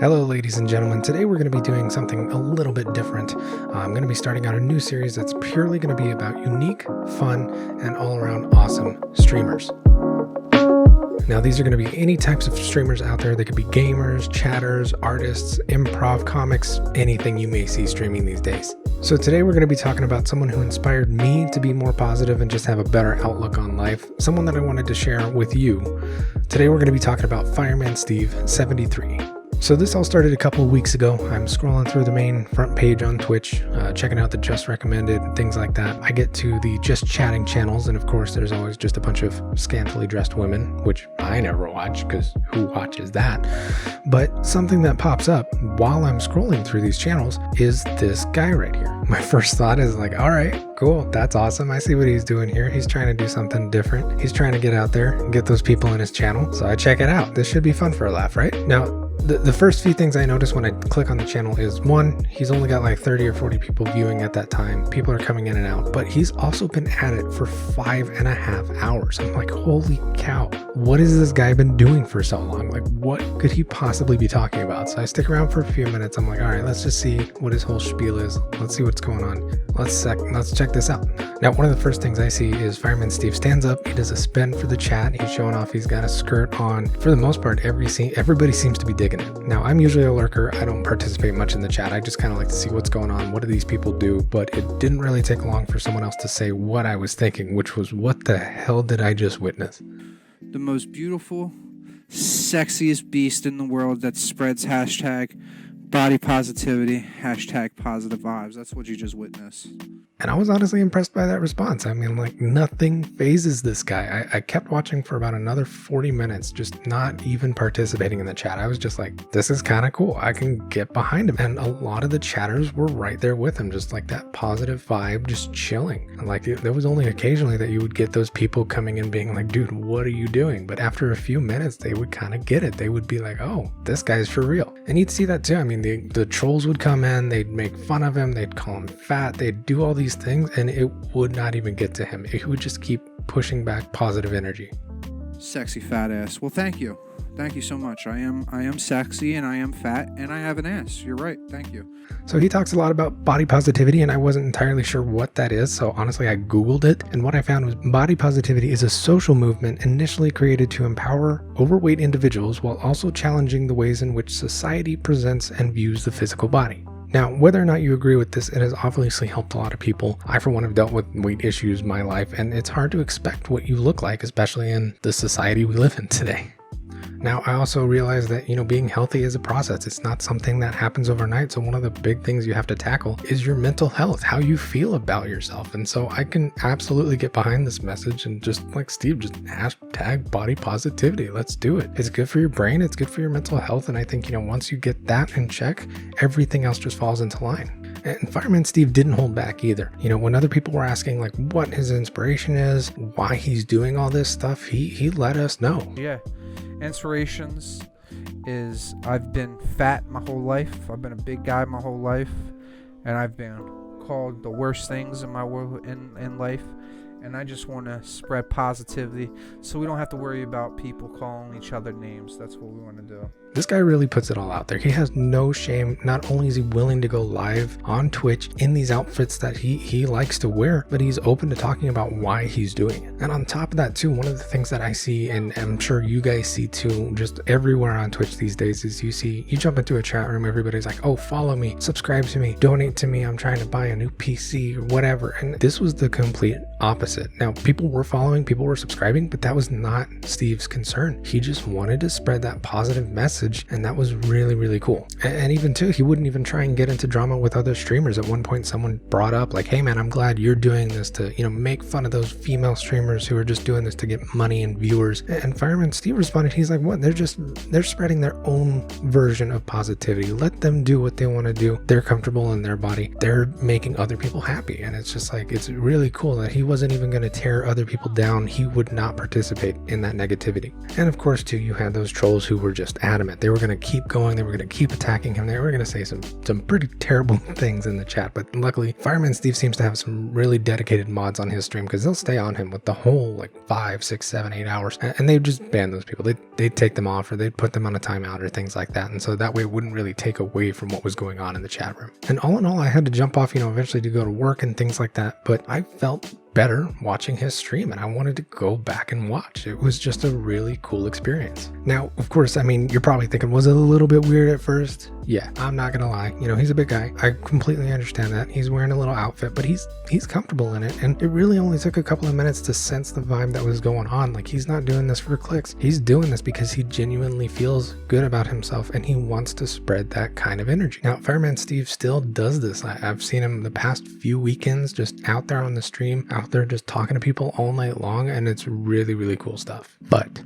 Hello ladies and gentlemen, today we're going to be doing something a little bit different. I'm going to be starting out a new series that's purely going to be about unique, fun, and all around awesome streamers. Now these are going to be any types of streamers out there. They could be gamers, chatters, artists, improv, comics, anything you may see streaming these days. So today we're going to be talking about someone who inspired me to be more positive and just have a better outlook on life. Someone that I wanted to share with you. Today we're going to be talking about FiremanSteve73. So this all started a couple of weeks ago. I'm scrolling through the main front page on Twitch, checking out the just recommended, things like that. I get to the just chatting channels, and of course there's always just a bunch of scantily dressed women, which I never watch because who watches that? But something that pops up while I'm scrolling through these channels is this guy right here. My first thought is like, all right, cool, that's awesome. I see what he's doing here. He's trying to do something different. He's trying to get out there and get those people in his channel. So I check it out. This should be fun for a laugh, right? Now, the first few things I notice when I click on the channel is, one, he's only got like 30 or 40 people viewing at that time. People are coming in and out, but he's also been at it for 5.5 hours. I'm like, holy cow, what has this guy been doing for so long? Like, what could he possibly be talking about? So I stick around for a few minutes. I'm like, all right, let's just see what his whole spiel is. Let's see what's going on. Let's check this out. Now, one of the first things I see is Fireman Steve stands up. He does a spin for the chat. He's showing off. He's got a skirt on. For the most part, everybody seems to be digging it. Now, I'm usually a lurker. I don't participate much in the chat. I just kind of like to see what's going on. What do these people do? But it didn't really take long for someone else to say what I was thinking, which was, what the hell did I just witness? The most beautiful, sexiest beast in the world that spreads hashtag body positivity, hashtag positive vibes. That's what you just witnessed. And I was honestly impressed by that response. I mean, like, nothing phases this guy. I kept watching for about another 40 minutes, just not even participating in the chat. I was just like, this is kind of cool. I can get behind him. And a lot of the chatters were right there with him, just like that positive vibe, just chilling. And like, there was only occasionally that you would get those people coming in being like, dude, what are you doing? But after a few minutes, they would kind of get it. They would be like, oh, this guy's for real. And you'd see that too. I mean, the trolls would come in, they'd make fun of him, they'd call him fat, they'd do all these things, and it would not even get to him. It would just keep pushing back positive energy. Sexy fat ass. Well, thank you. Thank you so much. I am sexy and I am fat and I have an ass. You're right. Thank you. So he talks a lot about body positivity, and I wasn't entirely sure what that is. So honestly, I Googled it, and what I found was body positivity is a social movement initially created to empower overweight individuals while also challenging the ways in which society presents and views the physical body. Now, whether or not you agree with this, it has obviously helped a lot of people. I, for one, have dealt with weight issues in my life, and it's hard to expect what you look like, especially in the society we live in today. Now, I also realize that, being healthy is a process. It's not something that happens overnight. So one of the big things you have to tackle is your mental health, how you feel about yourself. And so I can absolutely get behind this message, and just like Steve, just hashtag body positivity. Let's do it. It's good for your brain. It's good for your mental health. And I think, once you get that in check, everything else just falls into line. And Fireman Steve didn't hold back either. When other people were asking like what his inspiration is, why he's doing all this stuff, he let us know. Yeah. Inspirations is, I've been fat my whole life. I've been a big guy my whole life, and I've been called the worst things in my world in life, and I just want to spread positivity so we don't have to worry about people calling each other names. That's what we want to do. This guy really puts it all out there. He has no shame. Not only is he willing to go live on Twitch in these outfits that he likes to wear, but he's open to talking about why he's doing it. And on top of that too, one of the things that I see, and I'm sure you guys see too, just everywhere on Twitch these days, is you jump into a chat room, everybody's like, oh, follow me, subscribe to me, donate to me, I'm trying to buy a new PC or whatever. And this was the complete opposite. Now, people were following, people were subscribing, but that was not Steve's concern. He just wanted to spread that positive message, and that was really, really cool. And even too, he wouldn't even try and get into drama with other streamers. At one point, someone brought up like, hey man, I'm glad you're doing this to, make fun of those female streamers who are just doing this to get money and viewers. And Fireman Steve responded, he's like, what? They're spreading their own version of positivity. Let them do what they want to do. They're comfortable in their body. They're making other people happy. And it's just like, it's really cool that he wasn't even even going to tear other people down, he would not participate in that negativity. And of course, too, you had those trolls who were just adamant. They were going to keep going. They were going to keep attacking him. They were going to say some pretty terrible things in the chat. But luckily, Fireman Steve seems to have some really dedicated mods on his stream, because they'll stay on him with the whole like 5, 6, 7, 8 hours. And they'd just ban those people. They'd take them off, or they'd put them on a timeout or things like that. And so that way it wouldn't really take away from what was going on in the chat room. And all in all, I had to jump off, eventually to go to work and things like that. But I felt better watching his stream, and I wanted to go back and watch. It was just a really cool experience. Now, of course, you're probably thinking, was it a little bit weird at first? Yeah, I'm not gonna lie. He's a big guy. I completely understand that. He's wearing a little outfit, but he's comfortable in it. And it really only took a couple of minutes to sense the vibe that was going on. Like, he's not doing this for clicks. He's doing this because he genuinely feels good about himself, and he wants to spread that kind of energy. Now, Fireman Steve still does this. I've seen him the past few weekends just out there on the stream, out there just talking to people all night long, and it's really, really cool stuff. But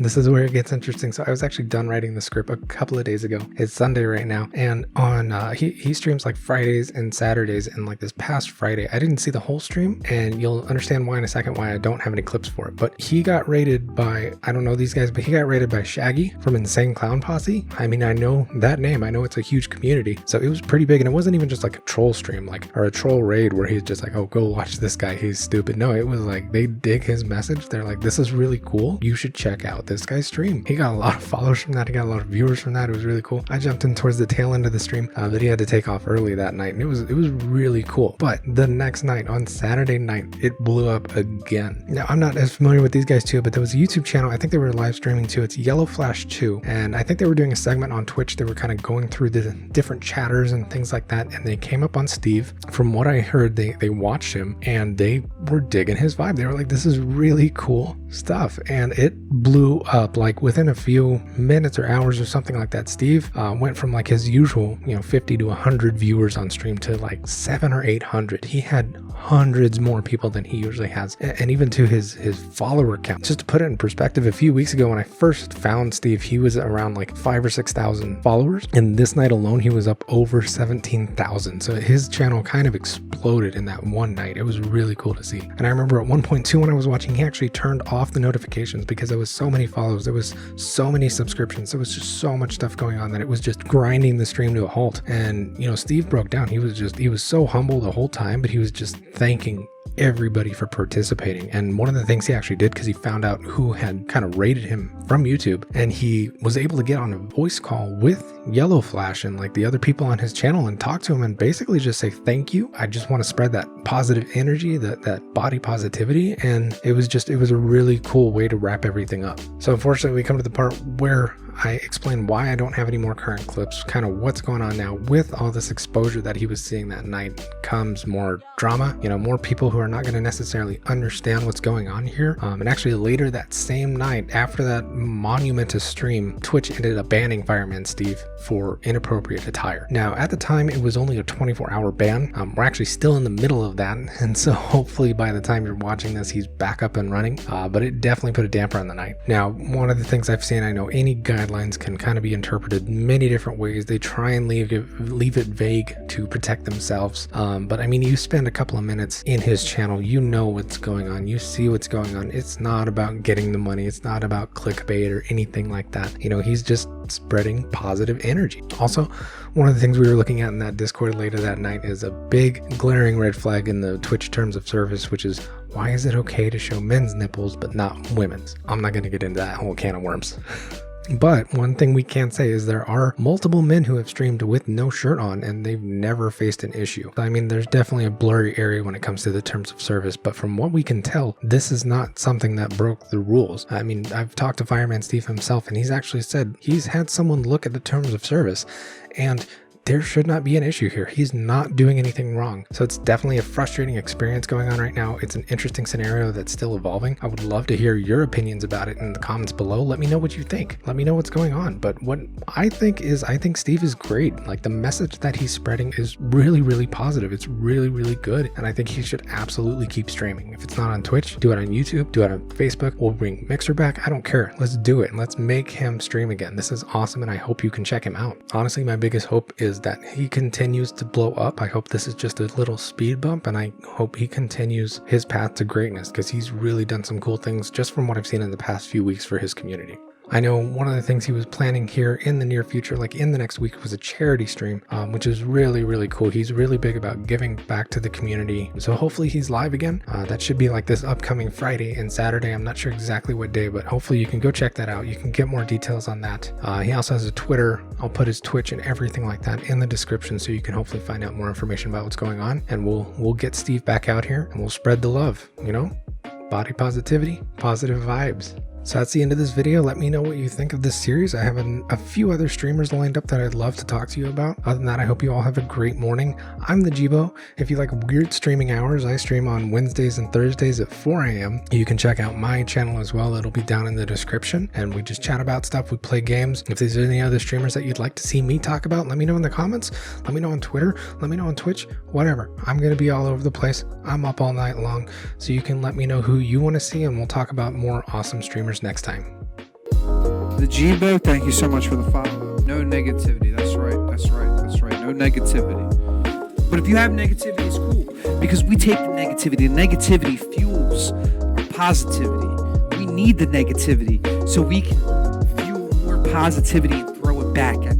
this is where it gets interesting. So I was actually done writing the script a couple of days ago. It's Sunday right now, and on he streams like Fridays and Saturdays, and like this past Friday I didn't see the whole stream, and you'll understand why in a second, why I don't have any clips for it. But he got raided by, I don't know these guys, but he got raided by Shaggy from Insane Clown Posse. I know that name. I know it's a huge community, so it was pretty big. And it wasn't even just like a troll stream, or a troll raid where he's just like, oh, go watch this guy, he's stupid. No, it was like they dig his message. They're like, this is really cool, you should check out this guy's stream. He got a lot of followers from that. He got a lot of viewers from that. It was really cool. I jumped in towards the tail end of the stream, but he had to take off early that night, and it was really cool. But the next night, on Saturday night, it blew up again. Now, I'm not as familiar with these guys too, but there was a YouTube channel. I think they were live streaming too. It's Yellow Flash 2, and I think they were doing a segment on Twitch. They were kind of going through the different chatters and things like that, and they came up on Steve. From what I heard, they watched him, and they were digging his vibe. They were like, this is really cool stuff, and it blew up. Like within a few minutes or hours or something like that, Steve went from like his usual 50 to 100 viewers on stream to like 700 or 800. He had hundreds more people than he usually has, and even to his follower count. Just to put it in perspective, a few weeks ago when I first found Steve, he was around like 5,000 or 6,000 followers, and this night alone he was up over 17,000. So his channel kind of exploded in that one night. It was really cool to see. And I remember at one point too, when I was watching, he actually turned off the notifications because there was so many follows, there was so many subscriptions, there was just so much stuff going on that it was just grinding the stream to a halt. And Steve broke down. He was so humble the whole time, but he was just thanking everybody for participating. And one of the things he actually did, because he found out who had kind of rated him from YouTube, and he was able to get on a voice call with Yellow Flash and like the other people on his channel and talk to him and basically just say, thank you, I just want to spread that positive energy, that body positivity. And it was a really cool way to wrap everything up. So unfortunately, we come to the part where I explain why I don't have any more current clips, kind of what's going on now. With all this exposure that he was seeing that night comes more drama, more people who are not going to necessarily understand what's going on here. And actually later that same night, after that monumentous stream, Twitch ended up banning Fireman Steve for inappropriate attire. Now, at the time, it was only a 24-hour ban. We're actually still in the middle of that, and so hopefully by the time you're watching this, he's back up and running, but it definitely put a damper on the night. Now, one of the things I've seen, I know any guidelines can kind of be interpreted many different ways. They try and leave it vague to protect themselves, but I mean, you spend a couple of minutes in his channel, you know what's going on, you see what's going on. It's not about getting the money, it's not about clickbait or anything like that. He's just spreading positive energy. Also, one of the things we were looking at in that Discord later that night is a big glaring red flag in the Twitch terms of service, which is, why is it okay to show men's nipples but not women's? I'm not going to get into that whole can of worms. But one thing we can say is there are multiple men who have streamed with no shirt on and they've never faced an issue. I mean, there's definitely a blurry area when it comes to the terms of service, but from what we can tell, this is not something that broke the rules. I mean, I've talked to Fireman Steve himself, and he's actually said he's had someone look at the terms of service, and there should not be an issue here. He's not doing anything wrong. So it's definitely a frustrating experience going on right now. It's an interesting scenario that's still evolving. I would love to hear your opinions about it in the comments below. Let me know what you think. Let me know what's going on. But what I think Steve is great. Like, the message that he's spreading is really, really positive. It's really, really good. And I think he should absolutely keep streaming. If it's not on Twitch, do it on YouTube, do it on Facebook. We'll bring Mixer back. I don't care. Let's do it. And let's make him stream again. This is awesome. And I hope you can check him out. Honestly, my biggest hope is is that he continues to blow up. I hope this is just a little speed bump, and I hope he continues his path to greatness, because he's really done some cool things just from what I've seen in the past few weeks for his community. I know one of the things he was planning here in the near future, like in the next week, was a charity stream, which is really, really cool. He's really big about giving back to the community. So hopefully he's live again. That should be like this upcoming Friday and Saturday. I'm not sure exactly what day, but hopefully you can go check that out. You can get more details on that. He also has a Twitter. I'll put his Twitch and everything like that in the description, so you can hopefully find out more information about what's going on. And we'll get Steve back out here and we'll spread the love, body positivity, positive vibes. So that's the end of this video. Let me know what you think of this series. I have a few other streamers lined up that I'd love to talk to you about. Other than that, I hope you all have a great morning. I'm the Jibo. If you like weird streaming hours, I stream on Wednesdays and Thursdays at 4 a.m. You can check out my channel as well. It'll be down in the description. And we just chat about stuff. We play games. If there's any other streamers that you'd like to see me talk about, let me know in the comments. Let me know on Twitter. Let me know on Twitch. Whatever. I'm going to be all over the place. I'm up all night long. So you can let me know who you want to see, and we'll talk about more awesome streamers next time. The Jibo, thank you so much for the follow. No negativity. That's right. No negativity. But if you have negativity, it's cool, because we take the negativity. The negativity fuels our positivity. We need the negativity so we can fuel more positivity and throw it back at